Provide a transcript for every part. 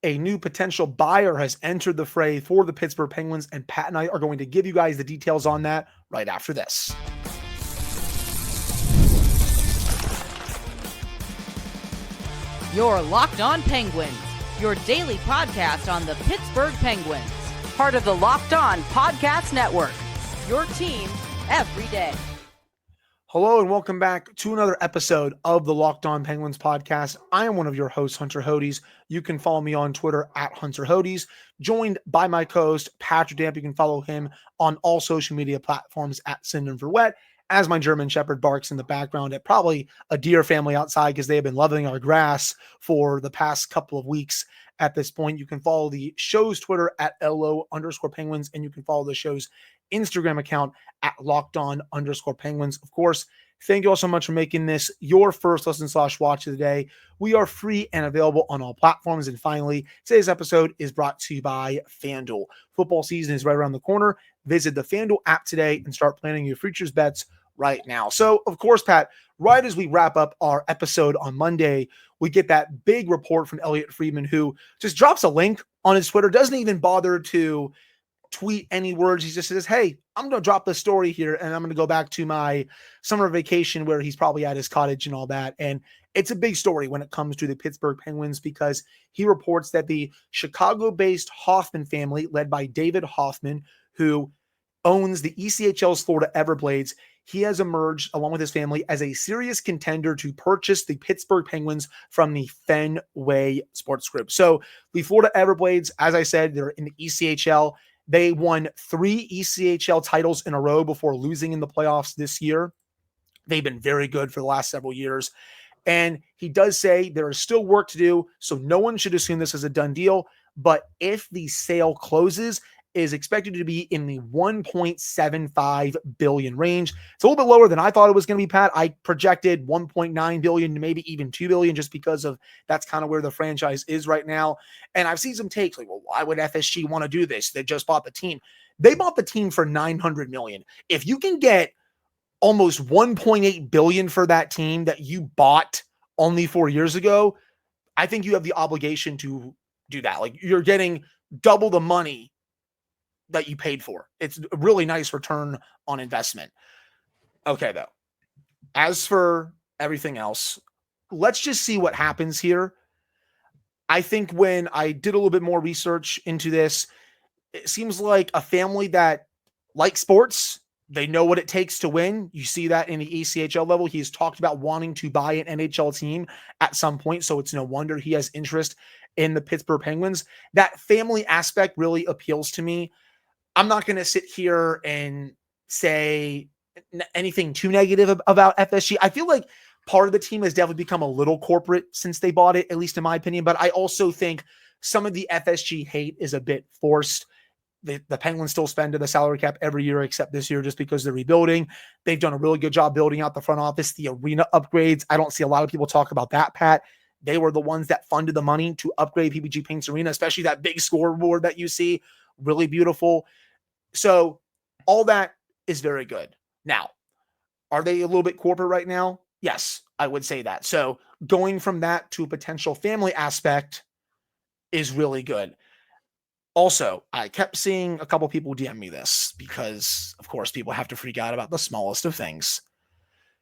a new potential buyer has entered the fray for the Pittsburgh Penguins, and Pat and I are going to give you guys the details on that right after this. You're Locked On Penguins, your daily podcast on the Pittsburgh Penguins, part of the Locked On Podcast Network, your team every day. Hello and welcome back to another episode of the Locked On Penguins podcast. I am one of your hosts, Hunter Hodes. You can follow me on Twitter at Hunter Hodes, joined by my co-host, Patrick Damp. You can follow him on all social media platforms at Syndrome for Wet, as my German Shepherd barks in the background at probably a deer family outside because they have been loving our grass for the past couple of weeks at this point. You can follow the show's Twitter at LO_Penguins, and you can follow the show's Instagram account at LockedOn_Penguins. Of course, thank you all so much for making this your first listen/watch of the day. We are free and available on all platforms. And finally, today's episode is brought to you by FanDuel. Football season is right around the corner. Visit the FanDuel app today and start planning your futures bets right now. So, of course, Pat, right as we wrap up our episode on Monday, we get that big report from Elliot Friedman, who just drops a link on his Twitter, doesn't even bother to tweet any words. He just says, hey, I'm going to drop this story here and I'm going to go back to my summer vacation where he's probably at his cottage and all that. And it's a big story when it comes to the Pittsburgh Penguins because he reports that the Chicago-based Hoffmann family, led by David Hoffmann, who owns the ECHL's Florida Everglades, he has emerged along with his family as a serious contender to purchase the Pittsburgh Penguins from the Fenway Sports Group. So the Florida Everglades, as I said, they're in the ECHL. They won 3 ECHL titles in a row before losing in the playoffs this year. They've been very good for the last several years. And he does say there is still work to do, so no one should assume this is a done deal. But if the sale closes, it is expected to be in the $1.75 billion range. It's a little bit lower than I thought it was going to be, Pat. I projected $1.9 billion to maybe even $2 billion just because of that's kind of where the franchise is right now. And I've seen some takes like, well, why would FSG want to do this? They just bought the team. They bought the team for $900 million. If you can get almost $1.8 billion for that team that you bought only 4 years ago, I think you have the obligation to do that. Like, you're getting double the money that you paid for. It's a really nice return on investment. Okay, though. As for everything else, let's just see what happens here. I think when I did a little bit more research into this, it seems like a family that likes sports. They know what it takes to win. You see that in the ECHL level. He's talked about wanting to buy an NHL team at some point, so it's no wonder he has interest in the Pittsburgh Penguins. That family aspect really appeals to me. I'm not going to sit here and say anything too negative about FSG. I feel like part of the team has definitely become a little corporate since they bought it, at least in my opinion. But I also think some of the FSG hate is a bit forced. The Penguins still spend to the salary cap every year except this year just because they're rebuilding. They've done a really good job building out the front office, the arena upgrades. I don't see a lot of people talk about that, Pat. They were the ones that funded the money to upgrade PPG Paints Arena, especially that big scoreboard that you see. Really beautiful. So all that is very good. Now, are they a little bit corporate right now? Yes, I would say that. So going from that to a potential family aspect is really good. Also, I kept seeing a couple people DM me this because, of course, people have to freak out about the smallest of things.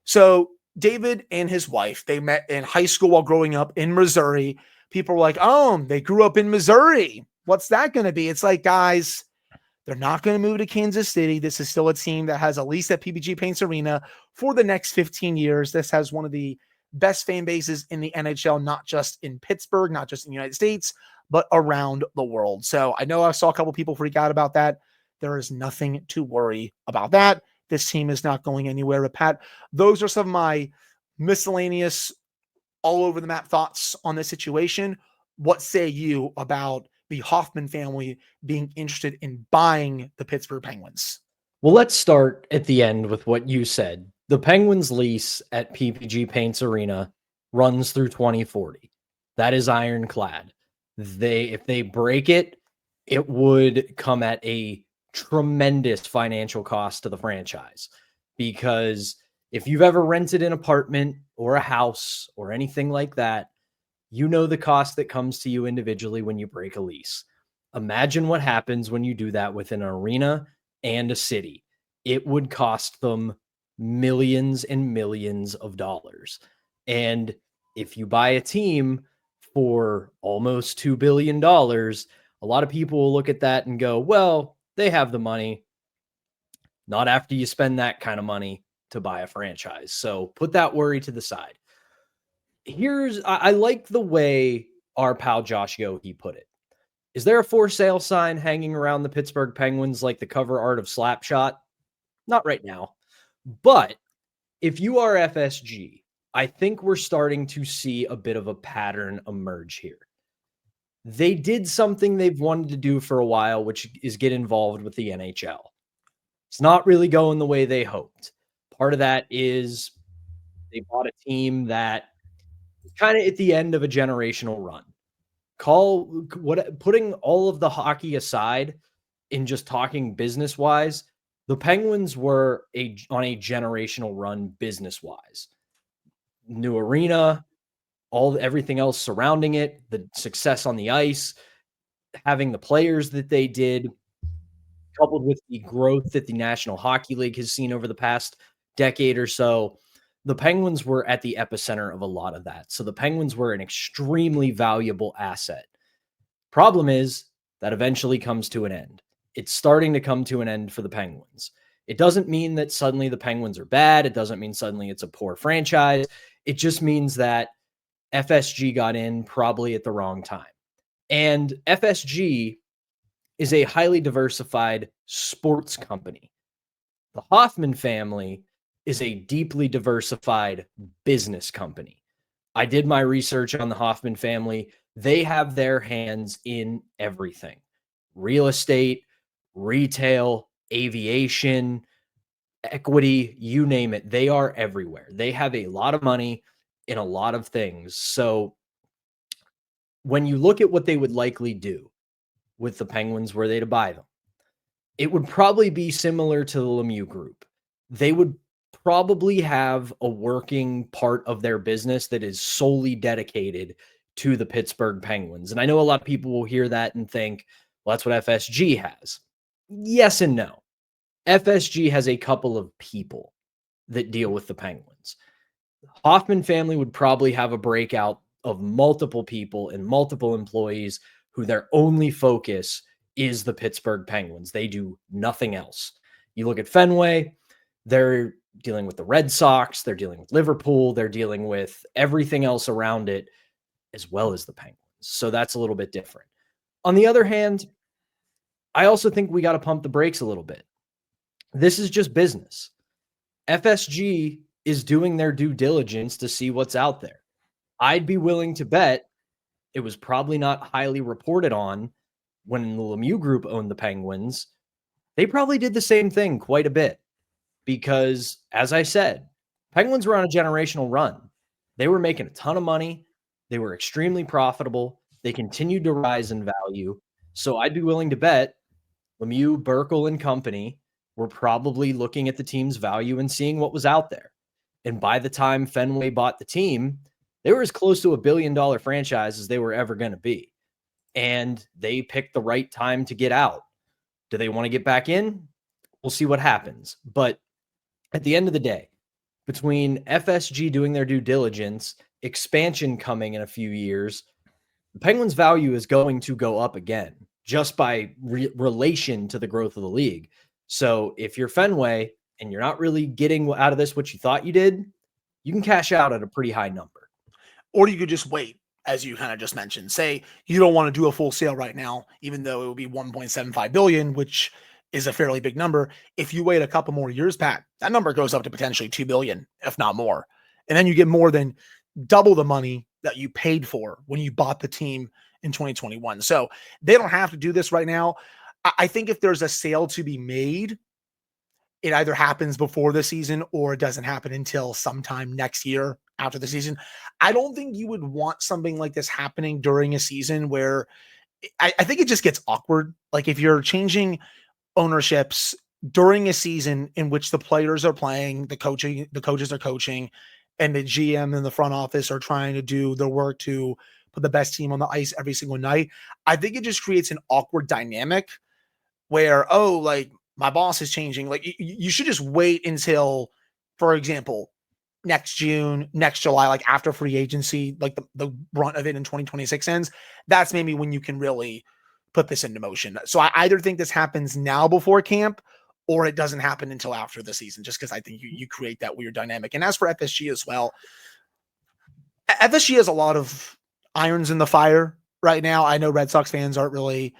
So David and his wife, they met in high school while growing up in Missouri. People were like, oh, they grew up in Missouri. What's that going to be? It's like, guys, they're not going to move to Kansas City. This is still a team that has at least at PPG Paints Arena for the next 15 years. This has one of the best fan bases in the NHL, not just in Pittsburgh, not just in the United States, but around the world. So I know I saw a couple people freak out about that. There is nothing to worry about that. This team is not going anywhere. But Pat, those are some of my miscellaneous, all over the map thoughts on this situation. What say you about the Hoffmann family being interested in buying the Pittsburgh Penguins? Well, let's start at the end with what you said. The Penguins lease at PPG Paints Arena runs through 2040. That is ironclad. If they break it, it would come at a tremendous financial cost to the franchise. Because if you've ever rented an apartment or a house or anything like that, You know the cost that comes to you individually when you break a lease. Imagine what happens when you do that with an arena and a city. It would cost them millions and millions of dollars. And if you buy a team for almost $2 billion, a lot of people will look at that and go, well, they have the money. Not after you spend that kind of money to buy a franchise. So put that worry to the side. I like the way our pal Josh he put it. Is there a for sale sign hanging around the Pittsburgh Penguins like the cover art of Slapshot? Not right now. But if you are FSG, I think we're starting to see a bit of a pattern emerge here. They did something they've wanted to do for a while, which is get involved with the NHL. It's not really going the way they hoped. Part of that is they bought a team that is kind of at the end of a generational run. Putting all of the hockey aside in just talking business wise, the Penguins were on a generational run business wise. New arena, everything else surrounding it, the success on the ice, having the players that they did, coupled with the growth that the National Hockey League has seen over the past decade or so. The Penguins were at the epicenter of a lot of that. So the Penguins were an extremely valuable asset. Problem is that eventually comes to an end. It's starting to come to an end for the Penguins. It doesn't mean that suddenly the Penguins are bad. It doesn't mean suddenly it's a poor franchise. It just means that FSG got in probably at the wrong time. And FSG is a highly diversified sports company. The Hoffmann family is a deeply diversified business company. I did my research on the Hoffmann family. They have their hands in everything: real estate, retail, aviation, equity, you name it. They are everywhere. They have a lot of money in a lot of things. So when you look at what they would likely do with the Penguins were they to buy them, it would probably be similar to the Lemieux Group. They would probably have a working part of their business that is solely dedicated to the Pittsburgh Penguins. And I know a lot of people will hear that and think, well, that's what FSG has. Yes and no. FSG has a couple of people that deal with the Penguins. Hoffmann family would probably have a breakout of multiple people and multiple employees who their only focus is the Pittsburgh Penguins. They do nothing else. You look at Fenway, they're dealing with the Red Sox, they're dealing with Liverpool, they're dealing with everything else around it, as well as the Penguins. So that's a little bit different. On the other hand, I also think we got to pump the brakes a little bit. This is just business. FSG is doing their due diligence to see what's out there. I'd be willing to bet it was probably not highly reported on when the Lemieux Group owned the Penguins. They probably did the same thing quite a bit because, as I said, Penguins were on a generational run. They were making a ton of money. They were extremely profitable. They continued to rise in value. So I'd be willing to bet Lemieux, Burkle, and company were probably looking at the team's value and seeing what was out there. And by the time Fenway bought the team, they were as close to $1 billion franchise as they were ever going to be. And they picked the right time to get out. Do they want to get back in? We'll see what happens. But at the end of the day, between FSG doing their due diligence, expansion coming in a few years, the Penguins' value is going to go up again just by relation to the growth of the league. So if you're Fenway and you're not really getting out of this what you thought you did, you can cash out at a pretty high number. Or you could just wait, as you kind of just mentioned. Say you don't want to do a full sale right now, even though it would be $1.75 billion, which is a fairly big number. If you wait a couple more years, Pat, that number goes up to potentially $2 billion, if not more. And then you get more than double the money that you paid for when you bought the team in 2021. So they don't have to do this right now. I think if there's a sale to be made, it either happens before the season or it doesn't happen until sometime next year after the season. I don't think you would want something like this happening during a season where I think it just gets awkward. Like if you're changing ownerships during a season in which the players are playing, the coaches are coaching, and the GM and the front office are trying to do their work to put the best team on the ice every single night. I think it just creates an awkward dynamic where, oh, like my boss is changing. Like you should just wait until, for example, next June, next July, like after free agency, like the brunt of it in 2026 ends. That's maybe when you can really put this into motion. So I either think this happens now before camp or it doesn't happen until after the season, just because I think you create that weird dynamic. And as for FSG as well, FSG has a lot of irons in the fire right now. I know Red Sox fans aren't really,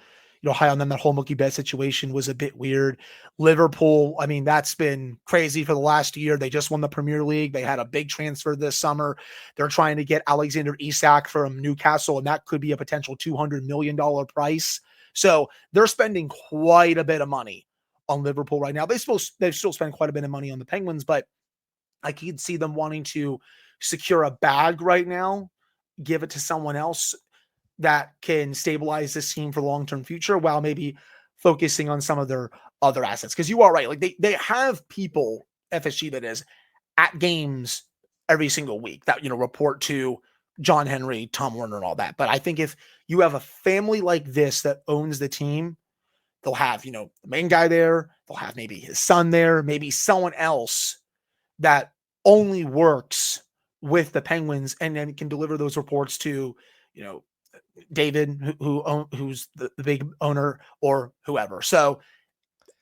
high on them. That whole Mookie Betts situation was a bit weird. Liverpool, I mean, that's been crazy for the last year. They just won the Premier League. They had a big transfer this summer. They're trying to get Alexander Isak from Newcastle, and that could be a potential $200 million price. So they're spending quite a bit of money on Liverpool right now. They still spend quite a bit of money on the Penguins, but I could see them wanting to secure a bag right now, give it to someone else that can stabilize this team for the long-term future while maybe focusing on some of their other assets. Because you are right. Like they have people, FSG that is, at games every single week that, report to John Henry, Tom Werner, and all that. But I think if you have a family like this that owns the team, they'll have, the main guy there. They'll have maybe his son there, maybe someone else that only works with the Penguins and then can deliver those reports to, David, who's the big owner, or whoever. So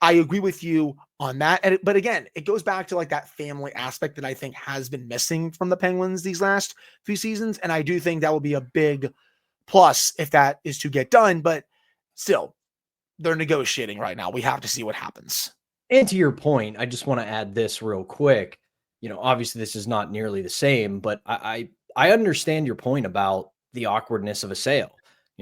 I agree with you on that. But again, it goes back to like that family aspect that I think has been missing from the Penguins these last few seasons. And I do think that will be a big plus if that is to get done. But still, they're negotiating right now. We have to see what happens. And to your point, I just want to add this real quick. Obviously this is not nearly the same, but I understand your point about the awkwardness of a sale.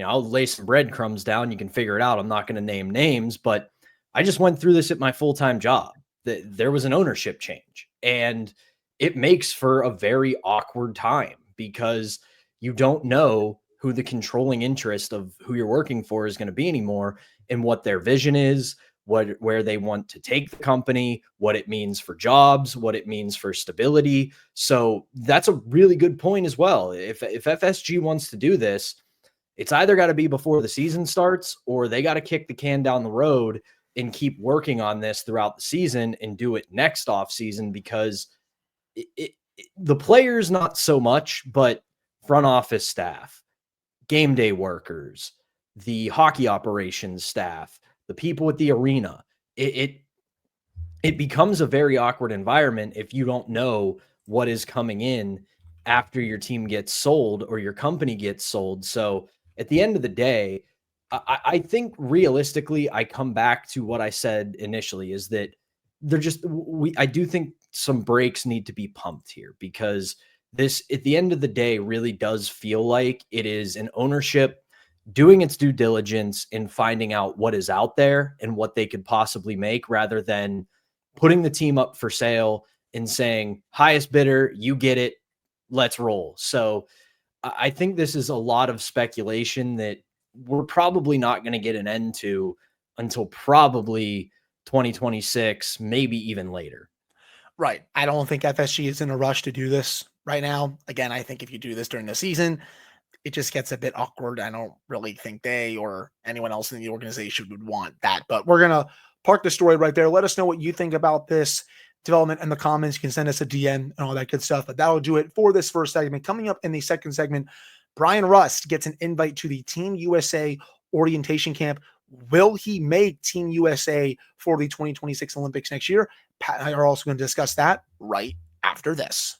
I'll lay some breadcrumbs down. You can figure it out. I'm not going to name names, but I just went through this at my full-time job. There was an ownership change, and it makes for a very awkward time because you don't know who the controlling interest of who you're working for is going to be anymore and what their vision is, where they want to take the company, what it means for jobs, what it means for stability. So that's a really good point as well. If FSG wants to do this, it's either got to be before the season starts or they got to kick the can down the road and keep working on this throughout the season and do it next off season, because the players, not so much, but front office staff, game day workers, the hockey operations staff, the people at the arena, it becomes a very awkward environment if you don't know what is coming in after your team gets sold or your company gets sold. So at the end of the day, I think realistically, I come back to what I said initially, is that I do think some brakes need to be pumped here, because this, at the end of the day, really does feel like it is an ownership doing its due diligence in finding out what is out there and what they could possibly make, rather than putting the team up for sale and saying, highest bidder, you get it, let's roll. So I think this is a lot of speculation that we're probably not going to get an end to until probably 2026, maybe even later. Right. I don't think FSG is in a rush to do this right now. Again, I think if you do this during the season, it just gets a bit awkward. I don't really think they or anyone else in the organization would want that. But we're going to park the story right there. Let us know what you think about this development in the comments. You can send us a DM and all that good stuff. But that'll do it for this first segment. Coming up in the second segment, Bryan Rust gets an invite to the Team USA orientation camp. Will he make Team USA for the 2026 Olympics next year? Pat and I are also going to discuss that right after this.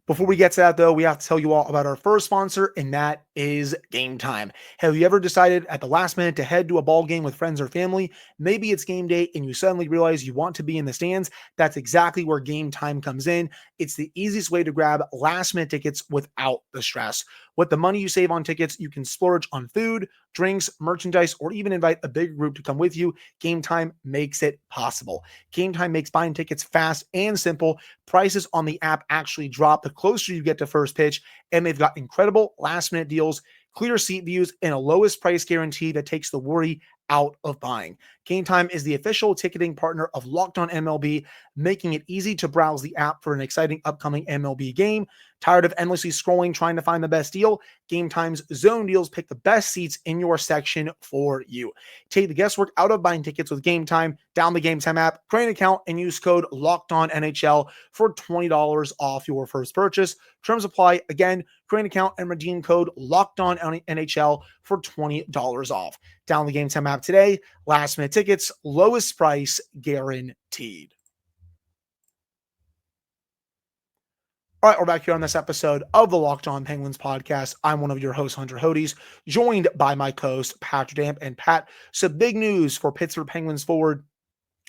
Before we get to that, though, we have to tell you all about our first sponsor, and that is Game Time. Have you ever decided at the last minute to head to a ball game with friends or family? Maybe it's game day and you suddenly realize you want to be in the stands. That's exactly where Game Time comes in. It's the easiest way to grab last-minute tickets without the stress. With the money you save on tickets, you can splurge on food, drinks, merchandise, or even invite a big group to come with you. Game Time makes it possible. Game Time makes buying tickets fast and simple. Prices on the app actually drop the closer you get to first pitch, and they've got incredible last-minute deals, clear seat views, and a lowest price guarantee that takes the worry out of buying. Game Time is the official ticketing partner of Locked On MLB, making it easy to browse the app for an exciting upcoming MLB game. Tired of endlessly scrolling trying to find the best deal? Game Time's zone deals pick the best seats in your section for you. Take the guesswork out of buying tickets with Game Time. Download the Game Time app, create an account, and use code LOCKEDONNHL for $20 off your first purchase. Terms apply. Again, create an account and redeem code LOCKEDONNHL for $20 off. Download the Game Time app today. Last minute tickets, lowest price guaranteed. All right, we're back here on this episode of the Locked On Penguins podcast. I'm one of your hosts, Hunter Hodes, joined by my co-host, Patrick Damp. And Pat, some big news for Pittsburgh Penguins forward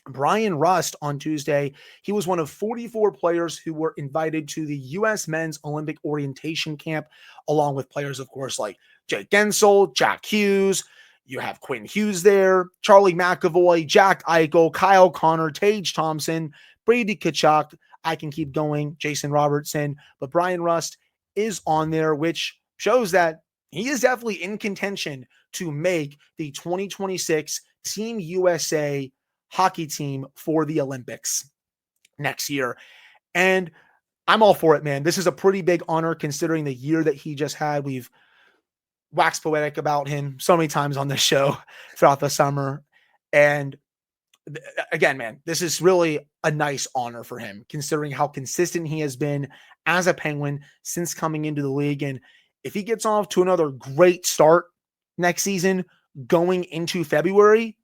Bryan Rust on Tuesday. He was one of 44 players who were invited to the U.S. Men's Olympic Orientation Camp, along with players, of course, like Jake Gensel, Jack Hughes. You have Quinn Hughes there, Charlie McAvoy, Jack Eichel, Kyle Connor, Tage Thompson, Brady Tkachuk. I can keep going, Jason Robertson, but Bryan Rust is on there, which shows that he is definitely in contention to make the 2026 Team USA hockey team for the Olympics next year. And I'm all for it, man. This is a pretty big honor considering the year that he just had. We've waxed poetic about him so many times on this show throughout the summer. And again, man, this is really a nice honor for him, considering how consistent he has been as a Penguin since coming into the league. And if he gets off to another great start next season, going into February,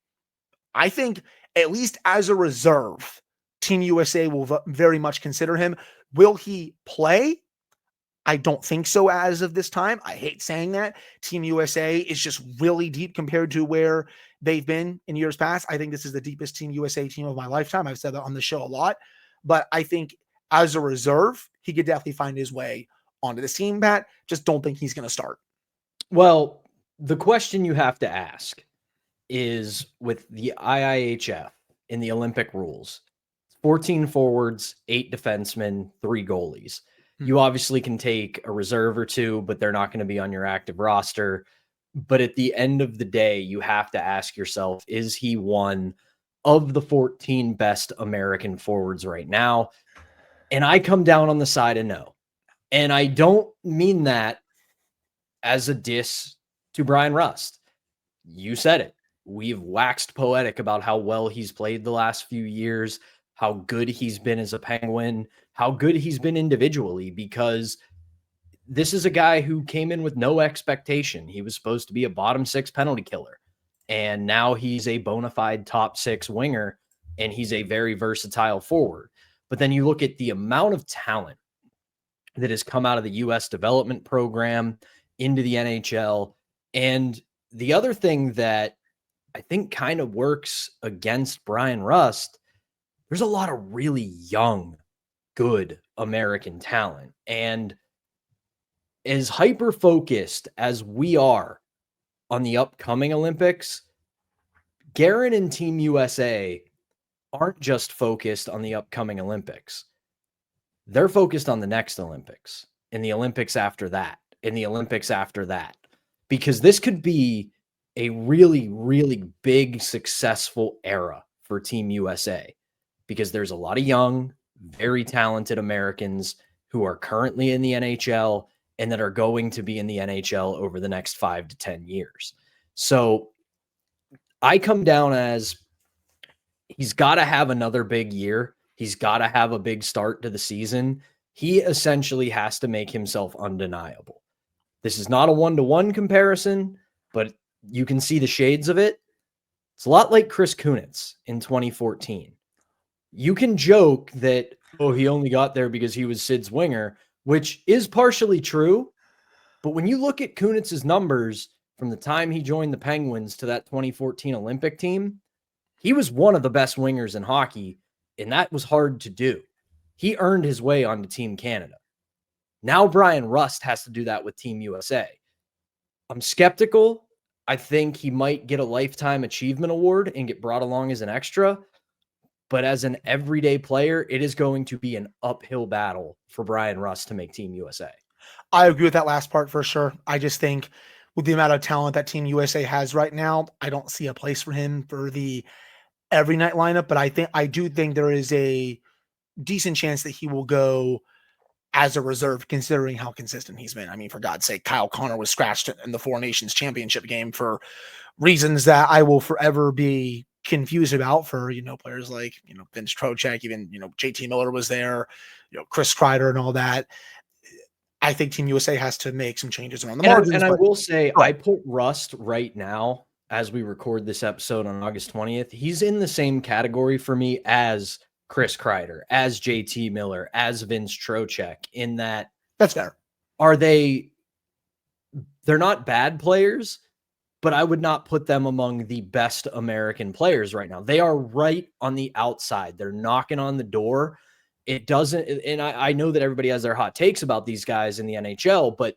I think at least as a reserve, Team USA will very much consider him. Will he play? I don't think so as of this time. I hate saying that. Team USA is just really deep compared to where they've been in years past. I think this is the deepest Team USA team of my lifetime. I've said that on the show a lot, but I think as a reserve, he could definitely find his way onto this team, Pat. Just don't think he's going to start. Well, the question you have to ask is with the IIHF in the Olympic rules, 14 forwards, 8 defensemen, 3 goalies. You obviously can take a reserve or 2, but they're not going to be on your active roster. But at the end of the day, you have to ask yourself, is he one of the 14 best American forwards right now? And I come down on the side of no. And I don't mean that as a diss to Bryan Rust. You said it. We've waxed poetic about how well he's played the last few years, how good he's been as a Penguin, how good he's been individually, because this is a guy who came in with no expectation. He was supposed to be a bottom 6 penalty killer, and now he's a bona fide top 6 winger, and he's a very versatile forward. But then you look at the amount of talent that has come out of the U.S. development program into the NHL. And the other thing that I think kind of works against Bryan Rust, there's a lot of really young, good American talent. And as hyper-focused as we are on the upcoming Olympics, Guerin and Team USA aren't just focused on the upcoming Olympics. They're focused on the next Olympics, and the Olympics after that, and the Olympics after that. Because this could be a really, really big, successful era for Team USA. Because there's a lot of young, very talented Americans who are currently in the NHL and that are going to be in the NHL over the next 5 to 10 years. So I come down as he's got to have another big year. He's got to have a big start to the season. He essentially has to make himself undeniable. This is not a one-to-one comparison, but you can see the shades of it. It's a lot like Chris Kunitz in 2014. You can joke that, oh, he only got there because he was Sid's winger, which is partially true. But when you look at Kunitz's numbers from the time he joined the Penguins to that 2014 Olympic team, he was one of the best wingers in hockey, and that was hard to do. He earned his way onto Team Canada. Now Bryan Rust has to do that with Team USA. I'm skeptical. I think he might get a Lifetime Achievement Award and get brought along as an extra. But as an everyday player, it is going to be an uphill battle for Bryan Rust to make Team USA. I agree with that last part for sure. I just think with the amount of talent that Team USA has right now, I don't see a place for him for the every night lineup, but I do think there is a decent chance that he will go as a reserve, considering how consistent he's been. I mean, for God's sake, Kyle Connor was scratched in the Four Nations Championship game for reasons that I will forever be confused about for, players like, Vince Trocheck, even, JT Miller was there, Chris Kreider and all that. I think Team USA has to make some changes around the margins. And I will say, I put Rust right now as we record this episode on August 20th. He's in the same category for me as Chris Kreider, as JT Miller, as Vince Trocheck, in that. That's fair. They're not bad players, but I would not put them among the best American players right now. They are right on the outside. They're knocking on the door. It doesn't, and I know that everybody has their hot takes about these guys in the NHL, but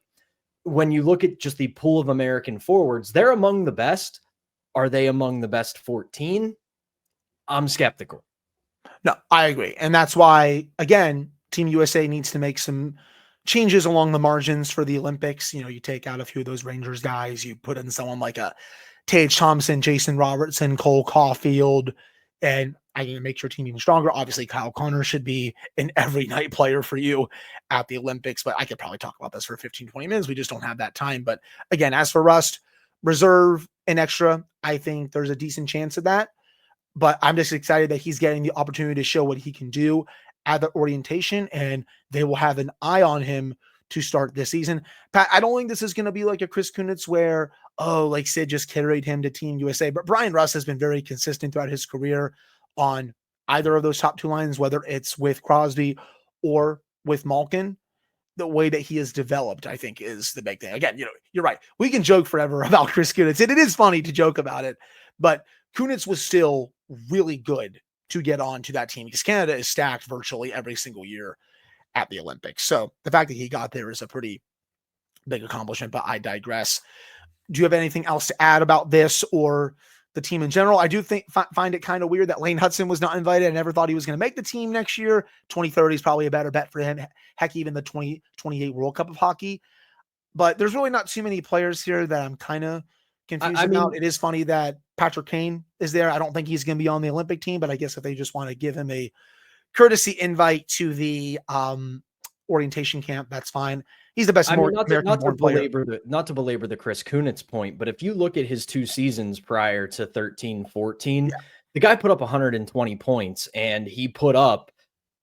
when you look at just the pool of American forwards, they're among the best. Are they among the best 14? I'm skeptical. No, I agree. And that's why, again, Team USA needs to make some changes along the margins for the Olympics. You take out a few of those Rangers guys, you put in someone like a Tage Thompson, Jason Robertson, Cole Caulfield, and I can make your team even stronger. Obviously, Kyle Connor should be an every night player for you at the Olympics, but I could probably talk about this for 15, 20 minutes. We just don't have that time. But again, as for Rust, reserve and extra, I think there's a decent chance of that. But I'm just excited that he's getting the opportunity to show what he can do at the orientation, and they will have an eye on him to start this season. Pat, I don't think this is going to be like a Chris Kunitz where, like Sid just carried him to Team USA, but Bryan Rust has been very consistent throughout his career on either of those top two lines, whether it's with Crosby or with Malkin. The way that he has developed, I think, is the big thing. Again, you're right. We can joke forever about Chris Kunitz, and it is funny to joke about it, but Kunitz was still really good to get on to that team because Canada is stacked virtually every single year at the Olympics. So the fact that he got there is a pretty big accomplishment, but I digress. Do you have anything else to add about this or the team in general? I do find it kind of weird that Lane Hudson was not invited. I never thought he was going to make the team next year. 2030 is probably a better bet for him. Heck, even the 2028 World Cup of Hockey. But there's really not too many players here that I'm kind of confused about. It is funny that Patrick Kane is there. I don't think he's going to be on the Olympic team, but I guess if they just want to give him a courtesy invite to the orientation camp, that's fine. He's the best American player. Not to belabor the Chris Kunitz point, but if you look at his 2 seasons prior to 13-14, the guy put up 120 points, and he put up,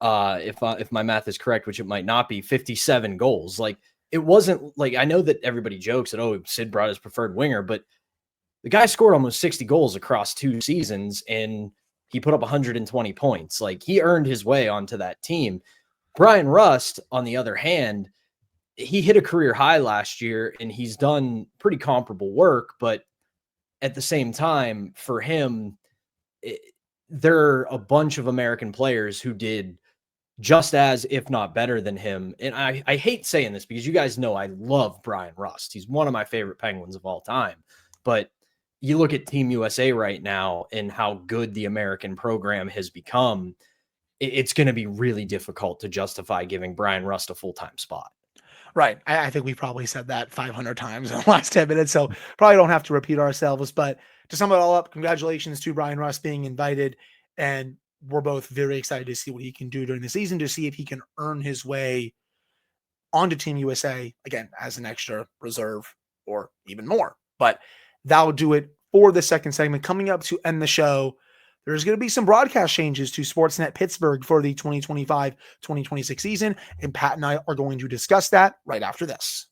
if my math is correct, which it might not be, 57 goals. Like, it wasn't like, I know that everybody jokes that, Sid brought his preferred winger, but the guy scored almost 60 goals across 2 seasons, and he put up 120 points. Like, he earned his way onto that team. Bryan Rust, on the other hand, he hit a career high last year, and he's done pretty comparable work. But at the same time, for him, there are a bunch of American players who did just as, if not better than him. And I hate saying this because you guys know I love Bryan Rust. He's one of my favorite Penguins of all time. But you look at Team USA right now and how good the American program has become, it's going to be really difficult to justify giving Bryan Rust a full-time spot. Right. I think we probably said that 500 times in the last 10 minutes, so probably don't have to repeat ourselves. But to sum it all up, congratulations to Bryan Rust being invited, and we're both very excited to see what he can do during the season, to see if he can earn his way onto Team USA, again, as an extra reserve or even more. But that'll do it for the second segment. Coming up to end the show, there's going to be some broadcast changes to SportsNet Pittsburgh for the 2025-2026 season, and Pat and I are going to discuss that right after this.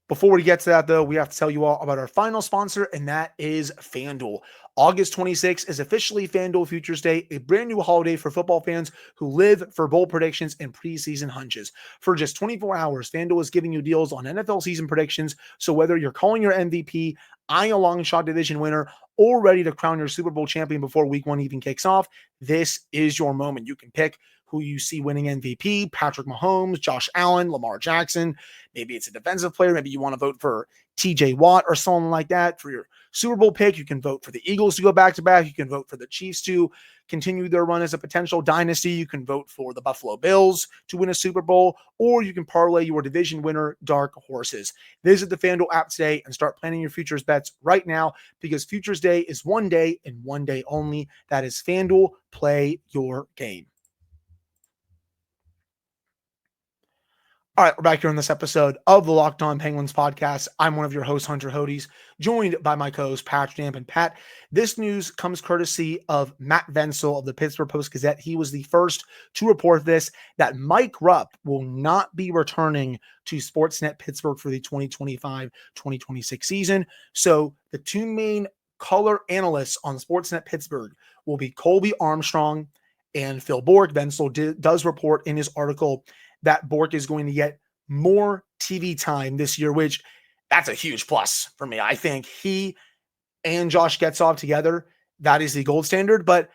Before we get to that, though, we have to tell you all about our final sponsor, and that is FanDuel. August 26th is officially FanDuel Futures Day, a brand new holiday for football fans who live for bold predictions and preseason hunches. For just 24 hours, FanDuel is giving you deals on NFL season predictions, so whether you're calling your MVP, eyeing a long shot division winner, or ready to crown your Super Bowl champion before week 1 even kicks off, this is your moment. You can pick who you see winning MVP, Patrick Mahomes, Josh Allen, Lamar Jackson. Maybe it's a defensive player. Maybe you want to vote for TJ Watt or someone like that for your Super Bowl pick. You can vote for the Eagles to go back-to-back. You can vote for the Chiefs to continue their run as a potential dynasty. You can vote for the Buffalo Bills to win a Super Bowl, or you can parlay your division winner, dark horses. Visit the FanDuel app today and start planning your futures bets right now, because Futures Day is one day and one day only. That is FanDuel. Play your game. All right, we're back here on this episode of the Locked On Penguins podcast. I'm one of your hosts, Hunter Hodes, joined by my co-host, Pat Stamp. And Pat, this news comes courtesy of Matt Venzel of the Pittsburgh Post-Gazette. He was the first to report this, that Mike Rupp will not be returning to SportsNet Pittsburgh for the 2025-2026 season. So the two main color analysts on SportsNet Pittsburgh will be Colby Armstrong and Phil Bork. Venzel does report in his article that Bork is going to get more TV time this year, which that's a huge plus for me. I think he and Josh Getzoff together, that is the gold standard. But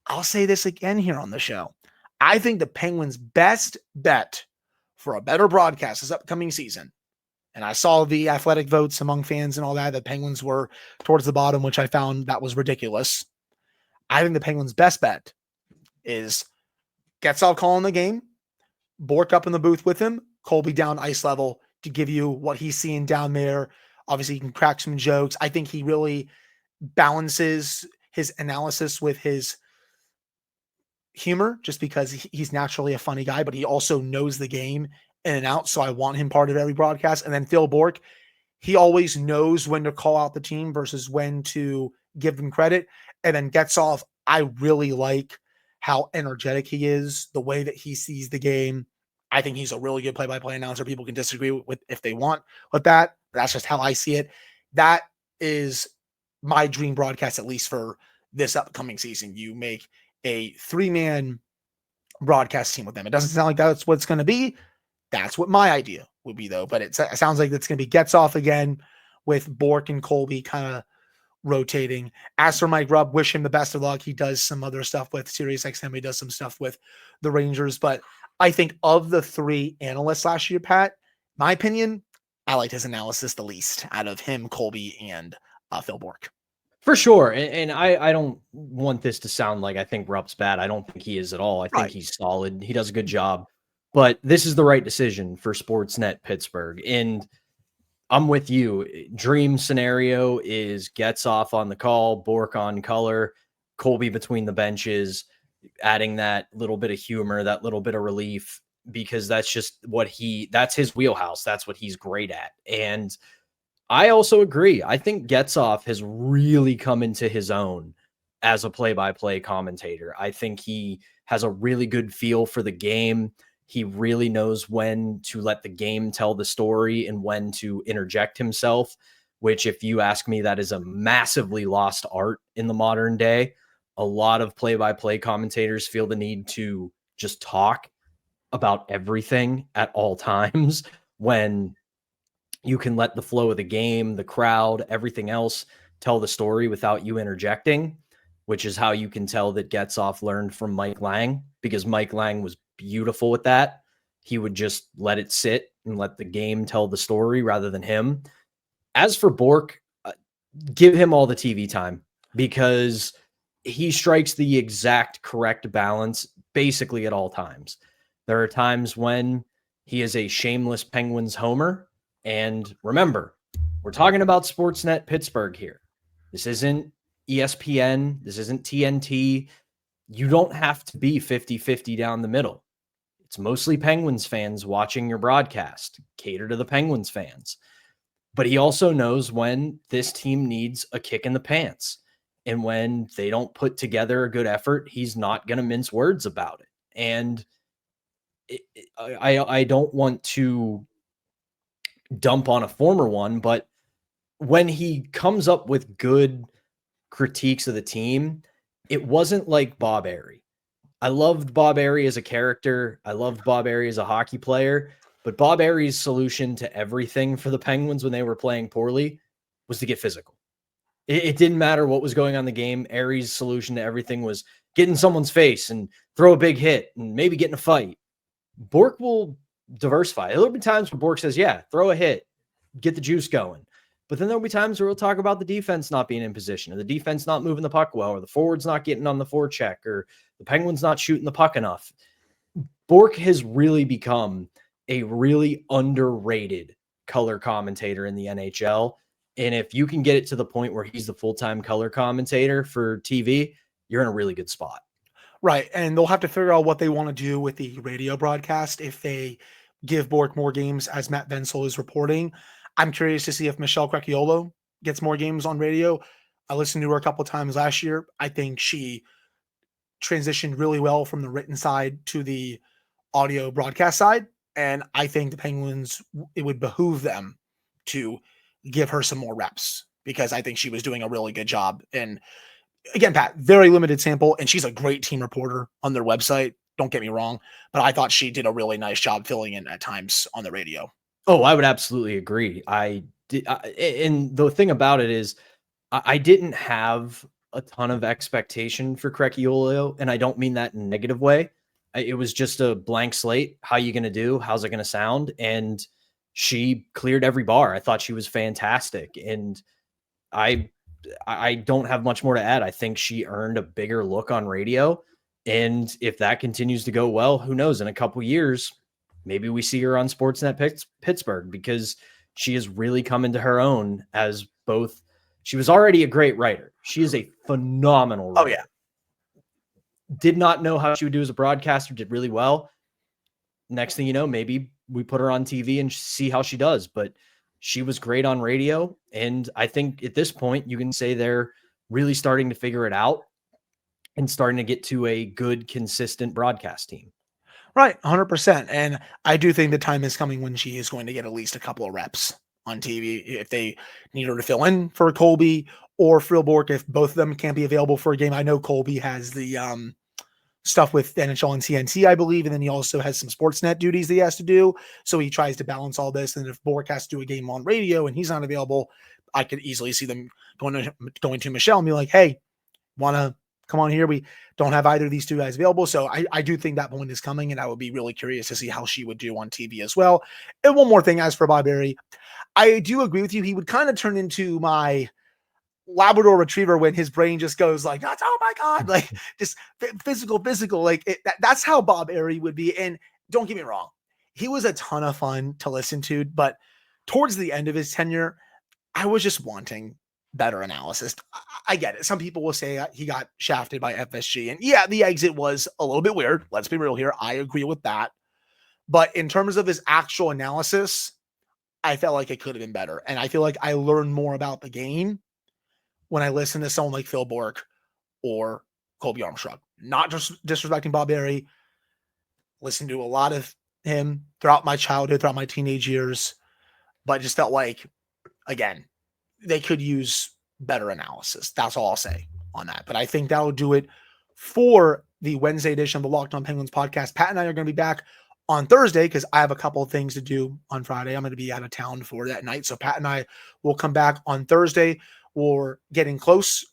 I'll say this again here on the show. I think the Penguins' best bet for a better broadcast this upcoming season, and I saw the athletic votes among fans and all that, the Penguins were towards the bottom, which I found that was ridiculous. I think the Penguins' best bet is Getzoff calling the game, Bork up in the booth with him, Colby down ice level to give you what he's seeing down there. Obviously, he can crack some jokes. I think he really balances his analysis with his humor, just because he's naturally a funny guy, but he also knows the game in and out. So I want him part of every broadcast. And then Phil Bork, he always knows when to call out the team versus when to give them credit. And then Getzoff, I really like how energetic he is, the way that he sees the game. I think he's a really good play-by-play announcer. People can disagree with if they want with that. That's just how I see it. That is my dream broadcast, at least for this upcoming season. You make a three-man broadcast team with them. It doesn't sound like that's what it's going to be. That's what my idea would be, though. But it sounds like it's going to be Getzoff again with Bork and Colby kind of rotating. As for Mike Rupp, wish him the best of luck. He does some other stuff with SiriusXM. He does some stuff with the Rangers. But I think of the three analysts last year, Pat, my opinion, I liked his analysis the least out of him, Colby, and Phil Bork. For sure. And I don't want this to sound like I think Rupp's bad. I don't think he is at all. I think he's solid. He does a good job. But this is the right decision for SportsNet Pittsburgh. And I'm with you. Dream scenario is Getzoff on the call, Bork on color, Colby between the benches, adding that little bit of humor, that little bit of relief, because that's just that's his wheelhouse. That's what he's great at. And I also agree. I think Getzoff has really come into his own as a play-by-play commentator. I think he has a really good feel for the game. He really knows when to let the game tell the story and when to interject himself, which, if you ask me, that is a massively lost art in the modern day. A lot of play-by-play commentators feel the need to just talk about everything at all times, when you can let the flow of the game, the crowd, everything else tell the story without you interjecting, which is how you can tell that Getzoff learned from Mike Lang, because Mike Lang was beautiful with that. He would just let it sit and let the game tell the story rather than him. As for Bork, give him all the TV time, because he strikes the exact correct balance basically at all times. There are times when he is a shameless Penguins homer. And remember, we're talking about SportsNet Pittsburgh here. This isn't ESPN. This isn't TNT. You don't have to be 50-50 down the middle. It's mostly Penguins fans watching your broadcast. Cater to the Penguins fans. But he also knows when this team needs a kick in the pants. And when they don't put together a good effort, he's not going to mince words about it. And I don't want to dump on a former one, but when he comes up with good critiques of the team, it wasn't like Bob Airey. I loved Bob Airey as a character. I loved Bob Airey as a hockey player, but Bob Airey's solution to everything for the Penguins when they were playing poorly was to get physical. It didn't matter what was going on in the game. Airey's solution to everything was get in someone's face and throw a big hit and maybe get in a fight. Bork will diversify. There'll be times where Bork says, yeah, throw a hit, get the juice going. But then there'll be times where we'll talk about the defense not being in position, or the defense not moving the puck well, or the forwards not getting on the forecheck, or the Penguins not shooting the puck enough. Bourque has really become a really underrated color commentator in the NHL. And if you can get it to the point where he's the full-time color commentator for TV, you're in a really good spot. Right. And they'll have to figure out what they want to do with the radio broadcast if they give Bourque more games, as Matt Vensel is reporting. I'm curious to see if Michelle Crecchiolo gets more games on radio. I listened to her a couple times last year. I think she transitioned really well from the written side to the audio broadcast side. And I think the Penguins, it would behoove them to give her some more reps, because I think she was doing a really good job. And again, Pat, very limited sample, and she's a great team reporter on their website. Don't get me wrong, but I thought she did a really nice job filling in at times on the radio. Oh, I would absolutely agree. I did. And the thing about it is, I didn't have a ton of expectation for Crecchiolo, and I don't mean that in a negative way. It was just a blank slate. How you going to do? How's it going to sound? And she cleared every bar. I thought she was fantastic. And I don't have much more to add. I think she earned a bigger look on radio. And if that continues to go well, who knows, in a couple years, maybe we see her on SportsNet Pittsburgh, because she has really come into her own as both. She was already a great writer. She is a phenomenal writer. Oh, yeah. Did not know how she would do as a broadcaster, did really well. Next thing you know, maybe we put her on TV and see how she does. But she was great on radio. And I think at this point, you can say they're really starting to figure it out and starting to get to a good, consistent broadcast team. Right, 100%. And I do think the time is coming when she is going to get at least a couple of reps on TV. If they need her to fill in for Colby or Phil Bourque, if both of them can't be available for a game. I know Colby has the stuff with NHL and TNT, I believe, and then he also has some Sportsnet duties that he has to do. So he tries to balance all this. And if Bourque has to do a game on radio and he's not available, I could easily see them going to Michelle and be like, hey, want to come on here? We don't have either of these two guys available. So I do think that point is coming, and I would be really curious to see how she would do on TV as well. And one more thing, as for Bob Berry, I do agree with you. He would kind of turn into my Labrador retriever when his brain just goes like, oh my God, like just physical, like that's how Bob Berry would be. And don't get me wrong, he was a ton of fun to listen to, but towards the end of his tenure, I was just wanting better analysis. I get it. Some people will say he got shafted by FSG, and yeah, the exit was a little bit weird. Let's be real here. I agree with that. But in terms of his actual analysis, I felt like it could have been better. And I feel like I learned more about the game when I listen to someone like Phil Bourque or Colby Armstrong. Not just disrespecting Bob Berry. Listened to a lot of him throughout my childhood, throughout my teenage years, but just felt like, again, they could use better analysis. That's all I'll say on that. But I think that'll do it for the Wednesday edition of the Locked On Penguins podcast. Pat and I are going to be back on Thursday because I have a couple of things to do on Friday. I'm going to be out of town for that night. So Pat and I will come back on Thursday. We're getting close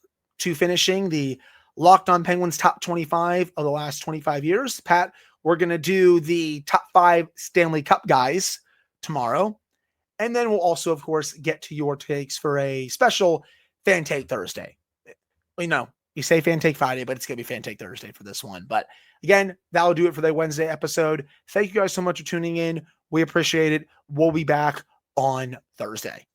to finishing the Locked On Penguins top 25 of the last 25 years. Pat, we're going to do the top 5 Stanley Cup guys tomorrow. And then we'll also, of course, get to your takes for a special Fan Take Thursday. You know, you say Fan Take Friday, but it's going to be Fan Take Thursday for this one. But again, that'll do it for the Wednesday episode. Thank you guys so much for tuning in. We appreciate it. We'll be back on Thursday.